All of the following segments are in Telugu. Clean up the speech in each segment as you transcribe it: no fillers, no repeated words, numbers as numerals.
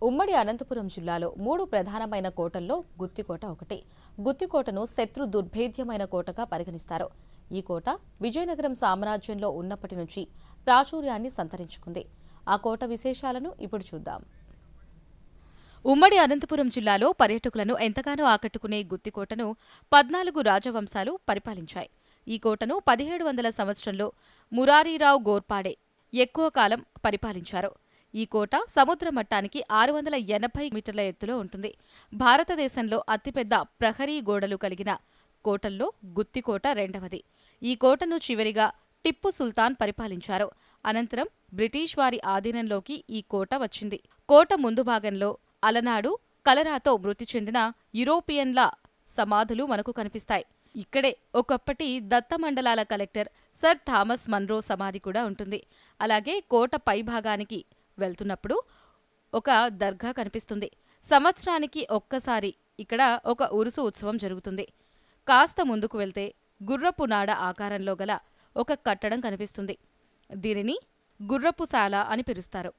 ఉమ్మడి అనంతపురం జిల్లాలో 3 ప్రధానమైన కోటల్లో గుత్తికోట ఒకటి. గుత్తికోటను శత్రు దుర్భేద్యమైన కోటగా పరిగణిస్తారు. ఈ కోట విజయనగరం సామ్రాజ్యంలో ఉన్నప్పటి నుంచి ప్రాచుర్యాన్ని సంతరించుకుంది. ఆ కోట విశేషాలను ఇప్పుడు చూద్దాం. ఉమ్మడి అనంతపురం జిల్లాలో పర్యాటకులను ఎంతగానో ఆకట్టుకునే గుత్తికోటను 14 రాజవంశాలు పరిపాలించాయి. ఈ కోటను 1700 సంవత్సరంలో మురారీరావు గోర్పాడే ఎక్కువ కాలం పరిపాలించారు. ఈ కోట సముద్ర మట్టానికి 680 మీటర్ల ఎత్తులో ఉంటుంది. భారతదేశంలో అతిపెద్ద ప్రహరీ గోడలు కలిగిన కోటల్లో గుత్తికోట రెండవది. ఈ కోటను చివరిగా టిప్పు సుల్తాన్ పరిపాలించారు. అనంతరం బ్రిటిష్ వారి ఆధీనంలోకి ఈ కోట వచ్చింది. కోట ముందు భాగంలో అలనాడు కలరాతో మృతి చెందిన యూరోపియన్ల సమాధులు మనకు కనిపిస్తాయి. ఇక్కడే ఒకప్పటి దత్తమండలాల కలెక్టర్ సర్ థామస్ మన్రో సమాధి కూడా ఉంటుంది. అలాగే కోట పైభాగానికి వెళ్తున్నప్పుడు ఒక దర్గా కనిపిస్తుంది. సంవత్సరానికి ఒక్కసారి ఇక్కడ ఒక ఉరుసు ఉత్సవం జరుగుతుంది. కాస్త ముందుకు వెళ్తే గుర్రపు నాడ ఆకారంలో గల ఒక కట్టడం కనిపిస్తుంది. దీనిని గుర్రపుశాల అని పిలుస్తారు.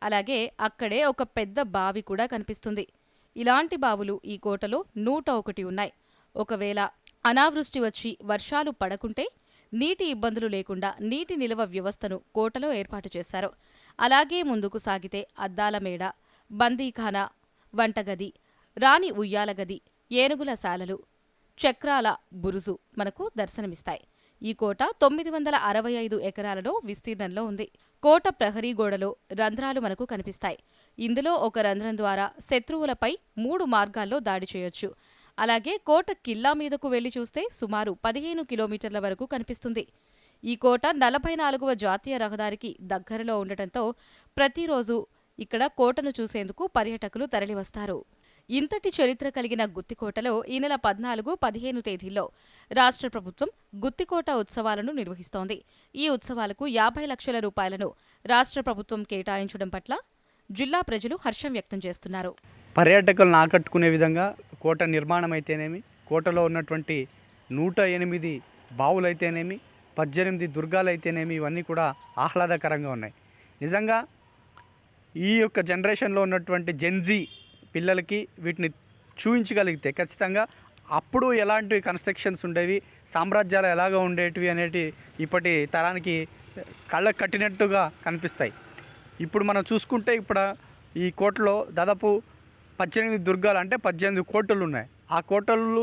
అలాగే అక్కడే ఒక పెద్ద బావి కూడా కనిపిస్తుంది. ఇలాంటి బావులు ఈ కోటలో 101 ఉన్నాయి. ఒకవేళ అనావృష్టి వచ్చి వర్షాలు పడకుంటే నీటి ఇబ్బందులు లేకుండా నీటి నిల్వ వ్యవస్థను కోటలో ఏర్పాటు చేశారు. అలాగే ముందుకు సాగితే అద్దాల మేడ, బందీఖానా, వంటగది, రాణి ఉయ్యాల గది, ఏనుగుల శాలలు, చక్రాల బురుజు మనకు దర్శనమిస్తాయి. ఈ కోట 965 ఎకరాలలో విస్తీర్ణంలో ఉంది. కోట ప్రహరీ గోడలో రంధ్రాలు మనకు కనిపిస్తాయి. ఇందులో ఒక రంధ్రం ద్వారా శత్రువులపై 3 మార్గాల్లో దాడి చేయొచ్చు. అలాగే కోట కిల్లా మీదకు వెళ్లి చూస్తే సుమారు 15 కిలోమీటర్ల వరకు కనిపిస్తుంది. ఈ కోట 44వ జాతీయ రహదారికి దగ్గరలో ఉండటంతో ప్రతిరోజు ఇక్కడ కోటను చూసేందుకు పర్యాటకులు తరలివస్తారు. ఇంతటి చరిత్ర కలిగిన గుత్తికోటలో ఈ నెల 14, 15 తేదీల్లో రాష్ట్ర ప్రభుత్వం గుత్తికోట ఉత్సవాలను నిర్వహిస్తోంది. ఈ ఉత్సవాలకు 50 లక్షల రూపాయలను రాష్ట్ర ప్రభుత్వం కేటాయించడం పట్ల జిల్లా ప్రజలు హర్షం వ్యక్తం చేస్తున్నారు. పర్యాటకులను ఆకట్టుకునే విధంగా కోట నిర్మాణం అయితేనేమి, కోటలో ఉన్నటువంటి 108 బావులైతేనేమి, 18 దుర్గాలైతేనేమి, ఇవన్నీ కూడా ఆహ్లాదకరంగా ఉన్నాయి. నిజంగా ఈ యొక్క జనరేషన్లో ఉన్నటువంటి జెన్జీ పిల్లలకి వీటిని చూపించగలిగితే ఖచ్చితంగా అప్పుడు ఎలాంటి కన్స్ట్రక్షన్స్ ఉండేవి, సామ్రాజ్యాలు ఎలాగ ఉండేటివి అనేటి ఇప్పటి తరానికి కళ్ళకు కట్టినట్టుగా కనిపిస్తాయి. ఇప్పుడు మనం చూసుకుంటే ఇప్పుడు ఈ కోటలో దాదాపు 18 దుర్గాలు అంటే 18 కోటలు ఉన్నాయి. ఆ కోటలు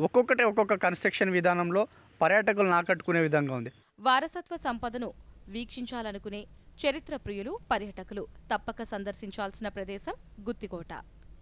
ఒక్కొక్కటి ఒక్కొక్క కన్స్ట్రక్షన్ విధానంలో పర్యాటకులను ఆకట్టుకునే విధంగా ఉంది. వారసత్వ సంపదను వీక్షించాలనుకునే చరిత్ర ప్రియులు, పర్యాటకులు తప్పక సందర్శించాల్సిన ప్రదేశం గుత్తికోట.